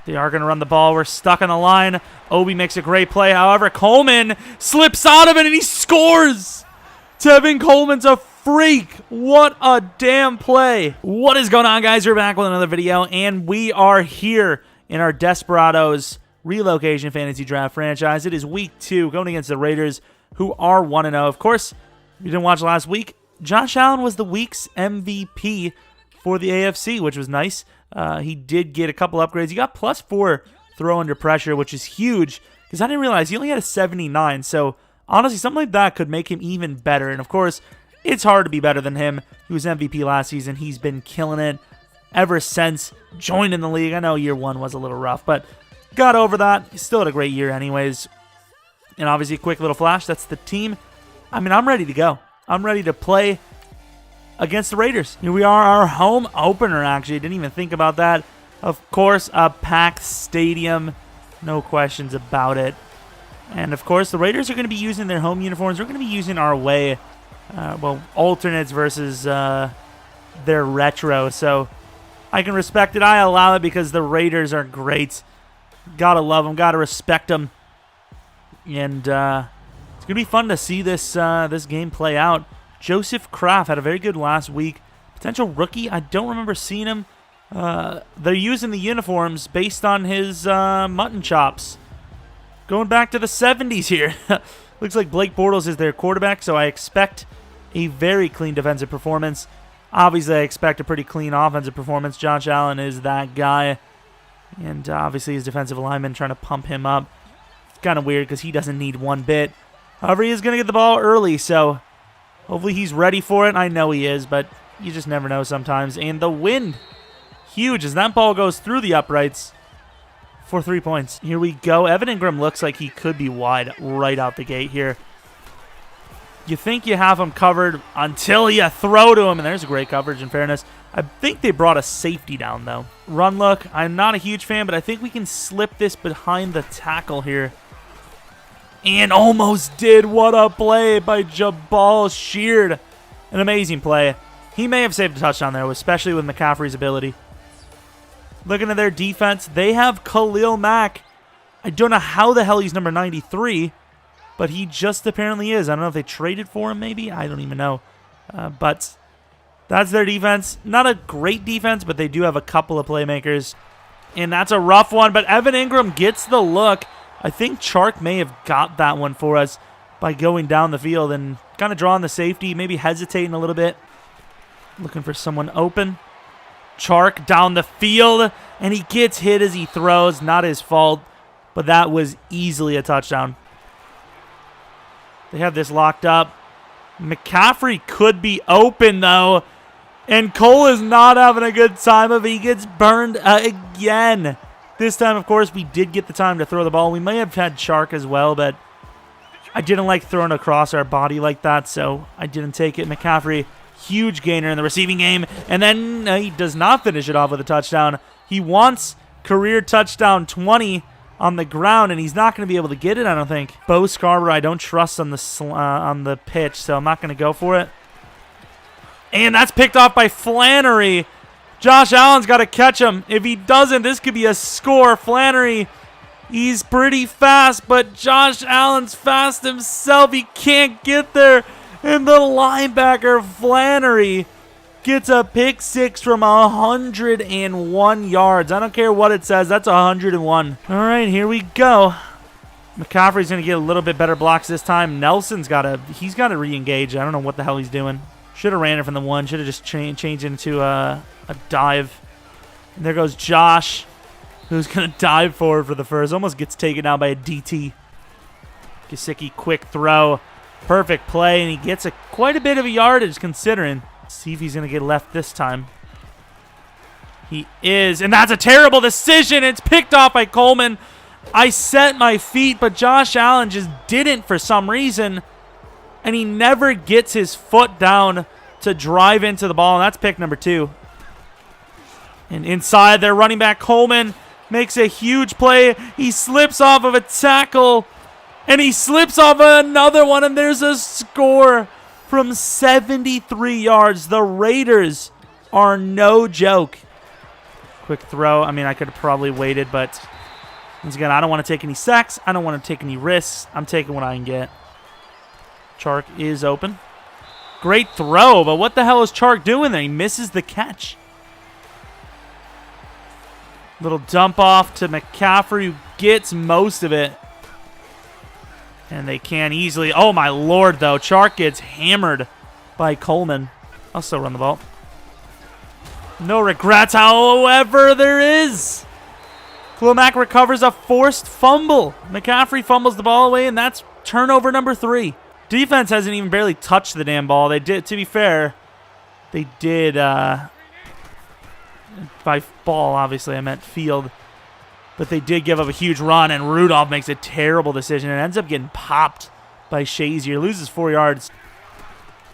They are going to run the ball. We're stuck on the line. Obi makes a great play. However, Coleman slips out of it, and he scores. Tevin Coleman's a freak. What a damn play. What is going on, guys? We're back with another video, and we are here in our Desperados Relocation Fantasy Draft franchise. It is week 2 going against the Raiders, who are 1-0. Of course, if you didn't watch last week, Josh Allen was the week's MVP for the AFC, which was nice. He did get a couple upgrades. He got +4 throw under pressure, which is huge because I didn't realize he only had a 79. So honestly, something like that could make him even better. And of course, it's hard to be better than him. He was MVP last season. He's been killing it ever since joining the league. I know year 1 was a little rough, but got over that. He still had a great year anyways. And obviously, quick little flash. That's the team. I mean, I'm ready to go. I'm ready to play against the Raiders. Here we are, our home opener, actually. Didn't even think about that. Of course, a packed stadium. No questions about it. And, of course, the Raiders are going to be using their home uniforms. We're going to be using our away, alternates versus their retro. So I can respect it. I allow it because the Raiders are great. Gotta love them. Gotta respect them. And it's going to be fun to see this game play out. Joseph Kraft had a very good last week. Potential rookie. I don't remember seeing him. They're using the uniforms based on his mutton chops. Going back to the 70s here. Looks like Blake Bortles is their quarterback, so I expect a very clean defensive performance. Obviously, I expect a pretty clean offensive performance. Josh Allen is that guy. And obviously, his defensive lineman trying to pump him up. It's kind of weird because he doesn't need one bit. However, he is going to get the ball early, so hopefully he's ready for it. I know he is, but you just never know sometimes. And the wind, huge as that ball goes through the uprights for 3 points. Here we go. Evan Ingram looks like he could be wide right out the gate here. You think you have him covered until you throw to him, and there's a great coverage in fairness. I think they brought a safety down, though. Run look, I'm not a huge fan, but I think we can slip this behind the tackle here. And almost did. What a play by Jabal Sheard. An amazing play. He may have saved a touchdown there, especially with McCaffrey's ability. Looking at their defense, they have Khalil Mack. I don't know how the hell he's number 93, but he just apparently is. I don't know if they traded for him maybe. I don't even know. But that's their defense. Not a great defense, but they do have a couple of playmakers. And that's a rough one, but Evan Ingram gets the look. I think Chark may have got that one for us by going down the field and kind of drawing the safety, maybe hesitating a little bit. Looking for someone open. Chark down the field, and he gets hit as he throws. Not his fault, but that was easily a touchdown. They have this locked up. McCaffrey could be open, though, and Cole is not having a good time of it. He gets burned again. This time, of course, we did get the time to throw the ball. We may have had Chark as well, but I didn't like throwing across our body like that, so I didn't take it. McCaffrey, huge gainer in the receiving game, and then he does not finish it off with a touchdown. He wants career touchdown 20 on the ground, and he's not going to be able to get it, I don't think. Bo Scarborough, I don't trust on the pitch, so I'm not going to go for it. And that's picked off by Flannery. Josh Allen's got to catch him. If he doesn't, this could be a score. Flannery, he's pretty fast, but Josh Allen's fast himself. He can't get there. And the linebacker, Flannery, gets a pick 6 from 101 yards. I don't care what it says. That's 101. All right, here we go. McCaffrey's going to get a little bit better blocks this time. Nelson's got to re-engage. I don't know what the hell he's doing. Should have ran it from the 1. Should have just changed into a dive. And there goes Josh, who's going to dive forward for the first. Almost gets taken out by a DT. Gesicki, quick throw. Perfect play, and he gets quite a bit of a yardage considering. See if he's going to get left this time. He is, and that's a terrible decision. It's picked off by Coleman. I set my feet, but Josh Allen just didn't for some reason. And he never gets his foot down to drive into the ball, and that's pick number 2. And inside, their running back Coleman makes a huge play. He slips off of a tackle, and he slips off another one, and there's a score from 73 yards. The Raiders are no joke. Quick throw. I mean, I could have probably waited, but once again, I don't want to take any sacks. I don't want to take any risks. I'm taking what I can get. Chark is open. Great throw, but what the hell is Chark doing there? He misses the catch. Little dump off to McCaffrey, who gets most of it. And they can easily. Oh, my Lord, though. Chark gets hammered by Coleman. I'll still run the ball. No regrets, however, there is. Jeromepkr recovers a forced fumble. McCaffrey fumbles the ball away, and that's turnover number 3. Defense hasn't even barely touched the damn ball. They did, to be fair, they did, by ball, obviously, I meant field. But they did give up a huge run, and Rudolph makes a terrible decision and ends up getting popped by Shazier. Loses 4 yards.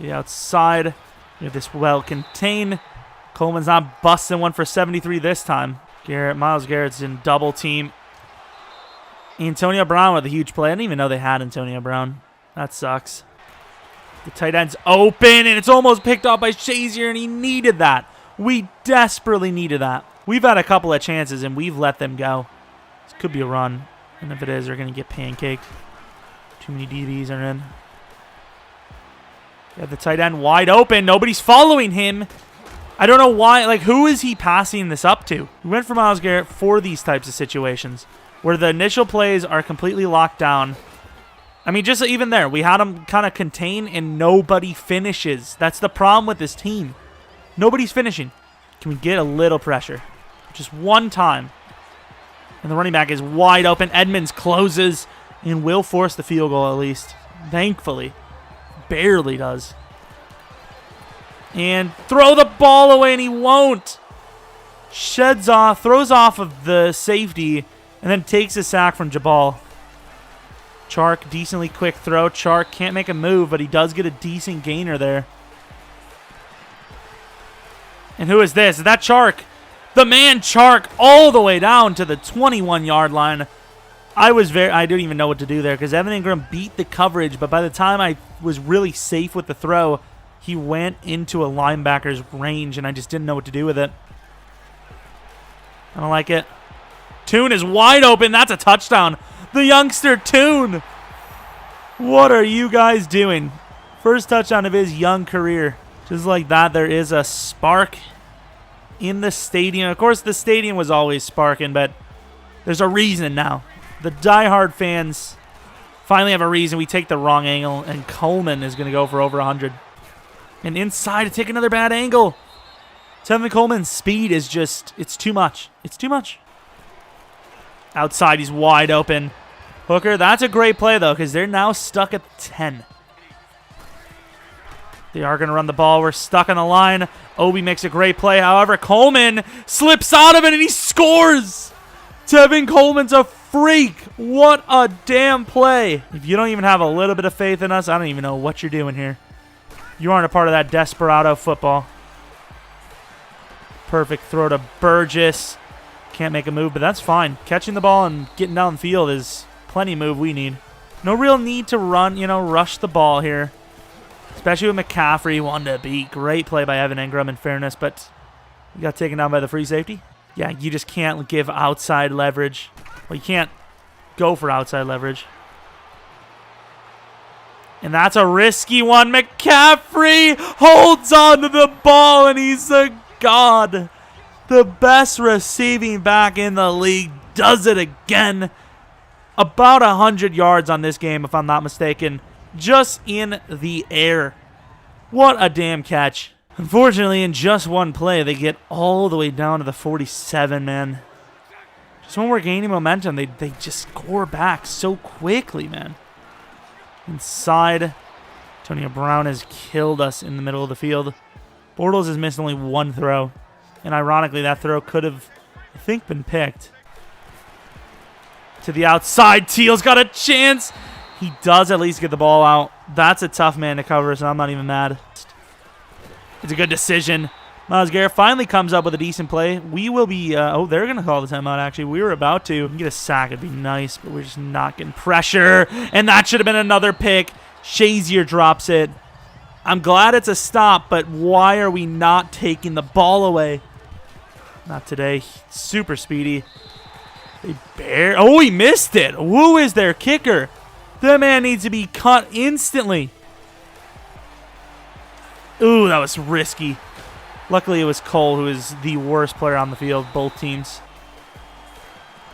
The outside. We have this well contained. Coleman's not busting one for 73 this time. Miles Garrett's in double team. Antonio Brown with a huge play. I didn't even know they had Antonio Brown. That sucks. The tight end's open, and it's almost picked off by Shazier, and he needed that. We desperately needed that. We've had a couple of chances, and we've let them go. This could be a run, and if it is, they're going to get pancaked. Too many DBs are in. Got the tight end wide open. Nobody's following him. I don't know why. Like, who is he passing this up to? We went for Myles Garrett for these types of situations where the initial plays are completely locked down. I mean, just even there, we had him kind of contain and nobody finishes. That's the problem with this team. Nobody's finishing. Can we get a little pressure? Just one time. And the running back is wide open. Edmonds closes and will force the field goal at least. Thankfully. Barely does. And throw the ball away, and he won't. Sheds off, throws off of the safety, and then takes a sack from Jabal. Chark, decently quick throw. Chark can't make a move, but he does get a decent gainer there. And who is this? Is that Chark? The man Chark all the way down to the 21-yard line. I didn't even know what to do there because Evan Ingram beat the coverage, but by the time I was really safe with the throw, he went into a linebacker's range, and I just didn't know what to do with it. I don't like it. Toon is wide open. That's a touchdown. The youngster Toon. What are you guys doing? First touchdown of his young career. Just like that, there is a spark in the stadium. Of course, the stadium was always sparking, but there's a reason now. The diehard fans finally have a reason. We take the wrong angle, and Coleman is going to go for over 100. And inside to take another bad angle. Tevin Coleman's speed is just, it's too much. It's too much. Outside, he's wide open. Hooker, that's a great play, though, because they're now stuck at 10. They are going to run the ball. We're stuck on the line. Obi makes a great play. However, Coleman slips out of it, and he scores. Tevin Coleman's a freak. What a damn play. If you don't even have a little bit of faith in us, I don't even know what you're doing here. You aren't a part of that Desperado football. Perfect throw to Burgess. Can't make a move, but that's fine. Catching the ball and getting down the field is plenty of move we need. No real need to run, rush the ball here. Especially with McCaffrey wanting to beat. Great play by Evan Ingram in fairness, but he got taken down by the free safety. Yeah, you just can't give outside leverage. Well, you can't go for outside leverage. And that's a risky one. McCaffrey holds on to the ball, and he's a god. The best receiving back in the league does it again. About 100 yards on this game, if I'm not mistaken. Just in the air. What a damn catch. Unfortunately, in just one play, they get all the way down to the 47, man. Just when we're gaining momentum, they just score back so quickly, man. Inside, Antonio Brown has killed us in the middle of the field. Bortles has missed only one throw. And ironically, that throw could have, I think, been picked. To the outside, Teal's got a chance. He does at least get the ball out. That's a tough man to cover, so I'm not even mad. It's a good decision. Myles Garrett finally comes up with a decent play. We will be, they're going to call the timeout, actually. We were about to get a sack. It'd be nice, but we're just not getting pressure. And that should have been another pick. Shazier drops it. I'm glad it's a stop, but why are we not taking the ball away? Not today. Super speedy. Oh, he missed it. Who is their kicker? That man needs to be cut instantly. Ooh, that was risky. Luckily, it was Cole, who is the worst player on the field, both teams.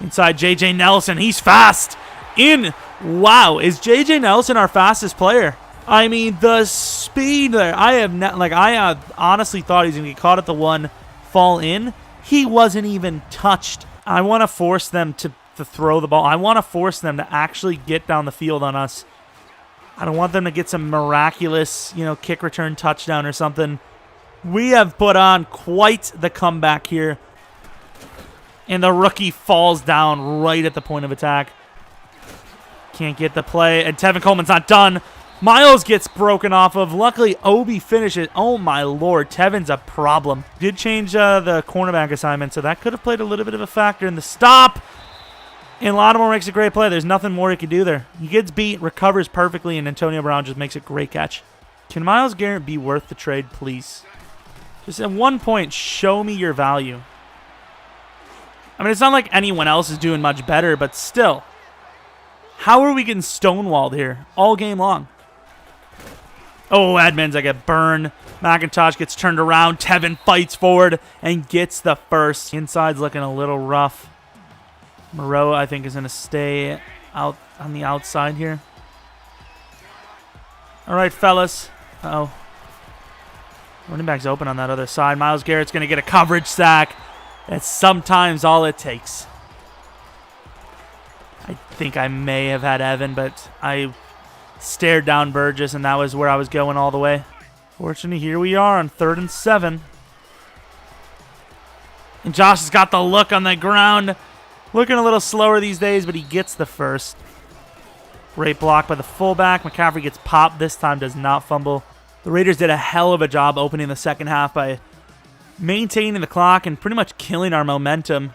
Inside J.J. Nelson. He's fast. In. Wow. Is J.J. Nelson our fastest player? I mean, the speed there. I honestly thought he was going to get caught at the one, fall in. He wasn't even touched. I want to force them to throw the ball. I want to force them to actually get down the field on us. I don't want them to get some miraculous, kick return touchdown or something. We have put on quite the comeback here. And the rookie falls down right at the point of attack. Can't get the play. And Tevin Coleman's not done. Miles gets broken off of. Luckily, Obi finishes. Oh, my Lord. Tevin's a problem. Did change the cornerback assignment, so that could have played a little bit of a factor in the stop. And Lattimore makes a great play. There's nothing more he can do there. He gets beat, recovers perfectly, and Antonio Brown just makes a great catch. Can Myles Garrett be worth the trade, please? Just at one point, show me your value. I mean, it's not like anyone else is doing much better, but still. How are we getting stonewalled here all game long? Oh, Edmonds, I get burned. McIntosh gets turned around. Tevin fights forward and gets the first. Inside's looking a little rough. Moreau, I think, is going to stay out on the outside here. All right, fellas. Uh-oh. Running back's open on that other side. Myles Garrett's going to get a coverage sack. That's sometimes all it takes. I think I may have had Evan, but I stared down Burgess, and that was where I was going all the way. Fortunately, here we are on 3rd and 7. And Josh has got the look on the ground. Looking a little slower these days, but he gets the first. Great block by the fullback. McCaffrey gets popped. This time does not fumble. The Raiders did a hell of a job opening the second half by maintaining the clock and pretty much killing our momentum.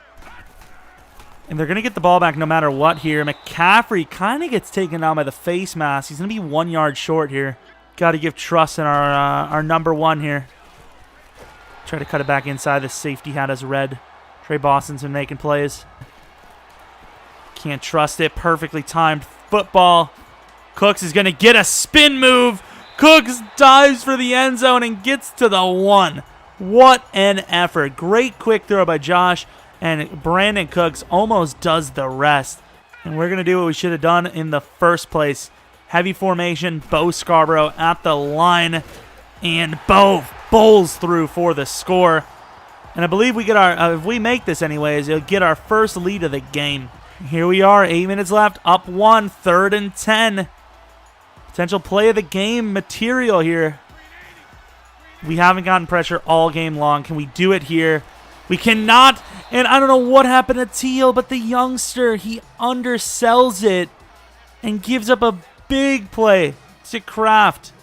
And they're going to get the ball back no matter what here. McCaffrey kind of gets taken down by the face mask. He's going to be 1 yard short here. Got to give trust in our number one here. Try to cut it back inside. The safety hat us red. Trey Boston's been making plays. Can't trust it. Perfectly timed football. Cooks is going to get a spin move. Cooks dives for the end zone and gets to the 1. What an effort. Great quick throw by Josh. And Brandon Cooks almost does the rest. And we're going to do what we should have done in the first place. Heavy formation. Bo Scarborough at the line. And Bo bowls through for the score. And I believe we get our, if we make this anyways, it'll get our first lead of the game. Here we are, 8 minutes left, up 1, 3rd and 10. Potential play of the game material here. We haven't gotten pressure all game long. Can we do it here? We cannot. And I don't know what happened to Teal, but the youngster, he undersells it and gives up a big play to Kraft.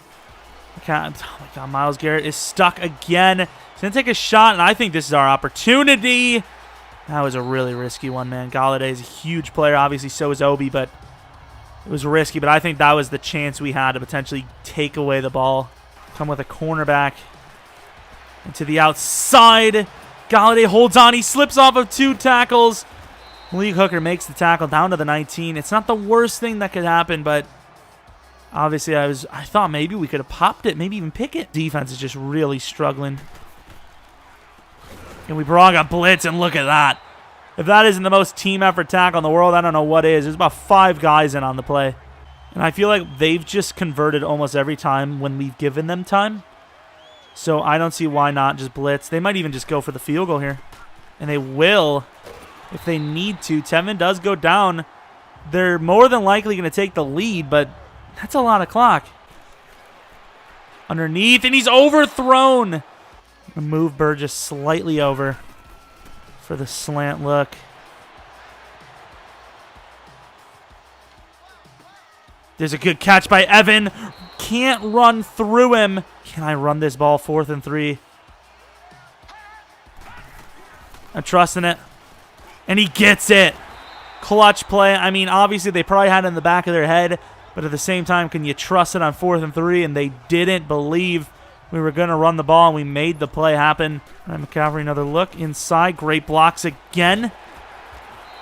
Oh my God, Myles Garrett is stuck again. He's going to take a shot, and I think this is our opportunity. That was a really risky one, man. Galladay is a huge player. Obviously, so is Obi, but it was risky. But I think that was the chance we had to potentially take away the ball. Come with a cornerback. And to the outside. Galladay holds on. He slips off of 2 tackles. Malik Hooker makes the tackle down to the 19. It's not the worst thing that could happen, but obviously I thought maybe we could have popped it, maybe even pick it. Defense is just really struggling. And we brought a blitz, and look at that. If that isn't the most team effort tackle in the world, I don't know what is. There's about 5 guys in on the play. And I feel like they've just converted almost every time when we've given them time. So I don't see why not just blitz. They might even just go for the field goal here. And they will if they need to. Tevin does go down. They're more than likely going to take the lead, but that's a lot of clock. Underneath, and he's overthrown. Move Burgess slightly over for the slant look. There's a good catch by Evan. Can't run through him. Can I run this ball 4th and 3? I'm trusting it. And he gets it. Clutch play. I mean, obviously they probably had it in the back of their head, but at the same time, can you trust it on 4th and 3? And they didn't believe We were going to run the ball, and we made the play happen. All right, McCaffrey, another look inside. Great blocks again.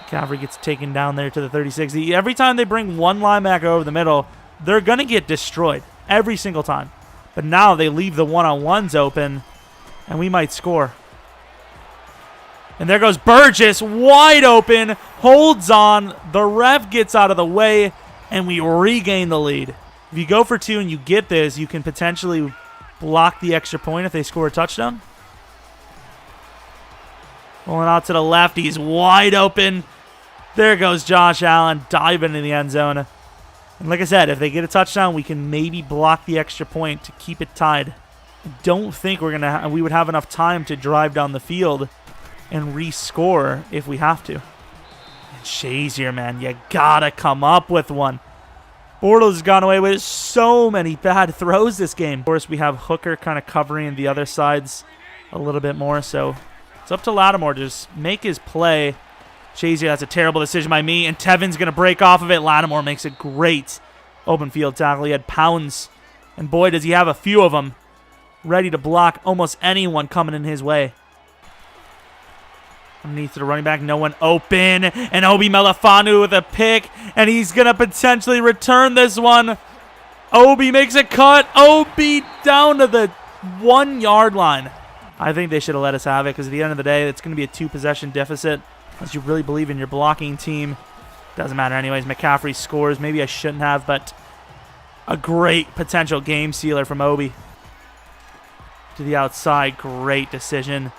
McCaffrey gets taken down there to the 36. Every time they bring one linebacker over the middle, they're going to get destroyed every single time. But now they leave the one-on-ones open, and we might score. And there goes Burgess, wide open, holds on. The ref gets out of the way, and we regain the lead. If you go for 2 and you get this, you can potentially block the extra point if they score a touchdown. Rolling out to the left. He's wide open. There goes Josh Allen diving into the end zone. And like I said, if they get a touchdown, we can maybe block the extra point to keep it tied. I don't think we would have enough time to drive down the field and rescore if we have to. And Shazier, man, you gotta come up with one. Bortles has gone away with so many bad throws this game. Of course, we have Hooker kind of covering the other sides a little bit more, so it's up to Lattimore to just make his play. Shazier, that's a terrible decision by me, and Tevin's going to break off of it. Lattimore makes a great open field tackle. He had pounds, and boy, does he have a few of them ready to block almost anyone coming in his way. Underneath to the running back, no one open, and Obi Melifonwu with a pick, and he's going to potentially return this one. Obi makes a cut. Obi down to the 1-yard line. I think they should have let us have it because at the end of the day, it's going to be a 2-possession deficit. Unless you really believe in your blocking team. Doesn't matter anyways. McCaffrey scores. Maybe I shouldn't have, but a great potential game sealer from Obi. To the outside. Great decision.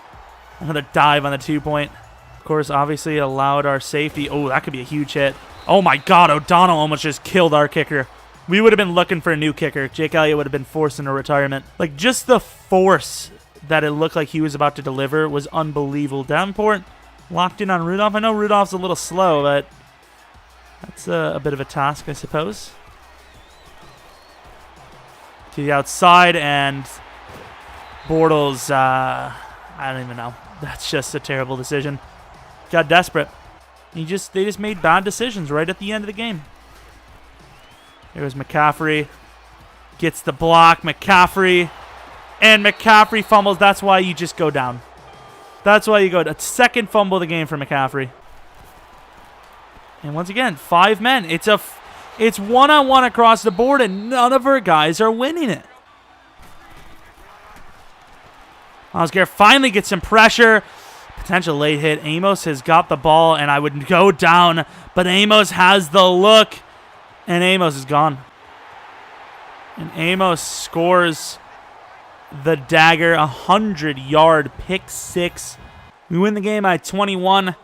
Another dive on the 2-point. Of course, obviously allowed our safety. Oh, that could be a huge hit. Oh my God, O'Donnell almost just killed our kicker. We would have been looking for a new kicker. Jake Elliott would have been forced into retirement. Like, just the force that it looked like he was about to deliver was unbelievable. Davenport locked in on Rudolph. I know Rudolph's a little slow, but that's a bit of a task, I suppose. To the outside, and Bortles, I don't even know. That's just a terrible decision. Got desperate. They just made bad decisions right at the end of the game. There goes McCaffrey. Gets the block. McCaffrey. And McCaffrey fumbles. That's why you just go down. That's why you go. A second fumble of the game for McCaffrey. And once again, 5 men. It's one-on-one across the board, and none of our guys are winning it. Myles Garrett finally gets some pressure. Potential late hit. Amos has got the ball, and I would go down, but Amos has the look, and Amos is gone. And Amos scores the dagger, 100-yard pick 6. We win the game by 21.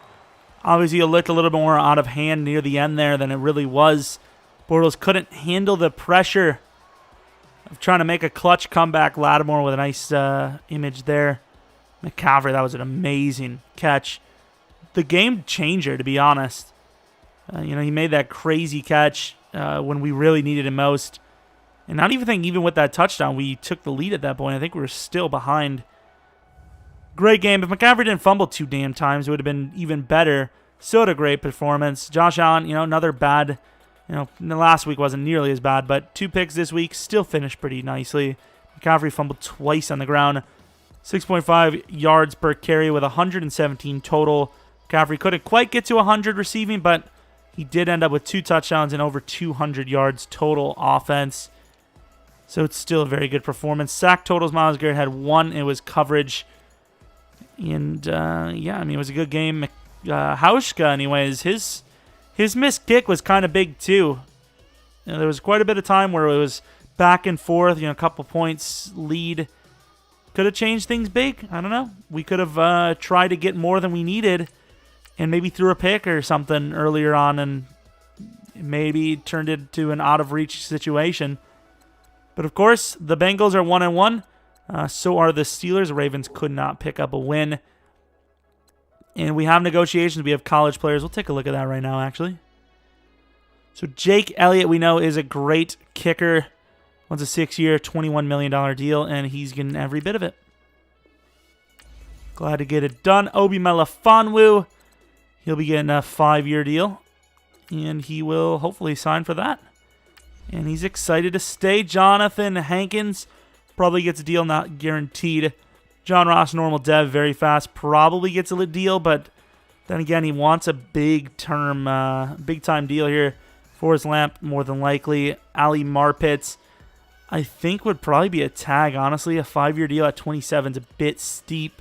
Obviously, it looked a little bit more out of hand near the end there than it really was. Bortles couldn't handle the pressure of trying to make a clutch comeback. Lattimore with a nice image there. McCaffrey, that was an amazing catch. The game changer, to be honest. He made that crazy catch when we really needed him most. And not even with that touchdown, we took the lead at that point. I think we were still behind. Great game. If McCaffrey didn't fumble 2 damn times, it would have been even better. Still had a great performance. Josh Allen, another bad. Last week wasn't nearly as bad, but 2 picks this week still finished pretty nicely. McCaffrey fumbled twice on the ground. 6.5 yards per carry with 117 total. McCaffrey couldn't quite get to 100 receiving, but he did end up with 2 touchdowns and over 200 yards total offense. So it's still a very good performance. Sack totals, Myles Garrett had 1. It was coverage. And, it was a good game. Hauschka, anyways, his missed kick was kind of big, too. There was quite a bit of time where it was back and forth, a couple points lead. Could have changed things big. I don't know. We could have tried to get more than we needed and maybe threw a pick or something earlier on and maybe turned it to an out-of-reach situation. But, of course, the Bengals are 1-1. So are the Steelers. The Ravens could not pick up a win. And we have negotiations. We have college players. We'll take a look at that right now, actually. So Jake Elliott, we know, is a great kicker. Wants a 6-year, $21 million deal, and he's getting every bit of it. Glad to get it done. Obi Melifonwu, he'll be getting a 5-year deal, and he will hopefully sign for that. And he's excited to stay. Jonathan Hankins, Probably gets a deal, not guaranteed. John Ross, normal dev, very fast. Probably gets a deal, but then again, he wants a big-time deal here. Forrest Lamp, more than likely. Ali Marpitz, I think would probably be a tag, honestly. A 5-year deal at 27 is a bit steep.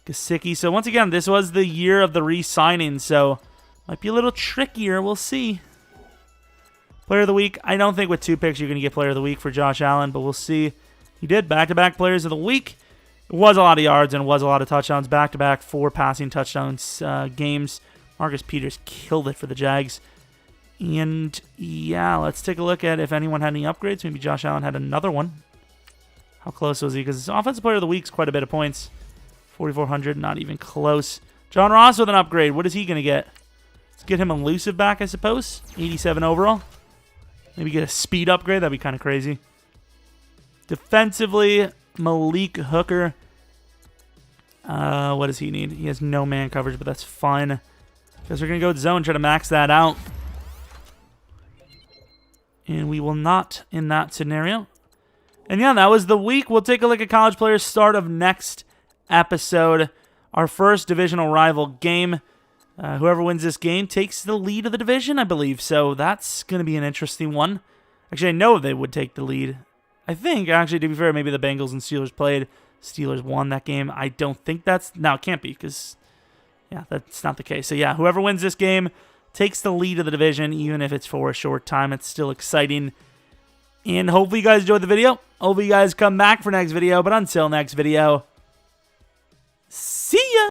Gesicki. So once again, this was the year of the re-signing, so might be a little trickier. We'll see. Player of the week. I don't think with 2 picks you're going to get player of the week for Josh Allen, but we'll see. He did back-to-back players of the week. It was a lot of yards and it was a lot of touchdowns. Back-to-back 4 passing touchdowns games. Marcus Peters killed it for the Jags. And yeah, let's take a look at if anyone had any upgrades. Maybe Josh Allen had another one. How close was he? Because his offensive player of the week is quite a bit of points. 4,400, not even close. John Ross with an upgrade. What is he going to get? Let's get him elusive back, I suppose. 87 overall. Maybe get a speed upgrade. That'd be kind of crazy. Defensively, Malik Hooker. What does he need? He has no man coverage, but that's fine. Guess we're going to go with zone, try to max that out. And we will not in that scenario. And yeah, that was the week. We'll take a look at college players start of next episode. Our first divisional rival game. Whoever wins this game takes the lead of the division, I believe. So that's going to be an interesting one. Actually, I know they would take the lead. I think, actually, to be fair, maybe the Bengals and Steelers played. Steelers won that game. I don't think that's... No, it can't be because, yeah, that's not the case. So yeah, whoever wins this game takes the lead of the division, even if it's for a short time. It's still exciting. And hopefully you guys enjoyed the video. Hopefully you guys come back for next video. But until next video, see ya!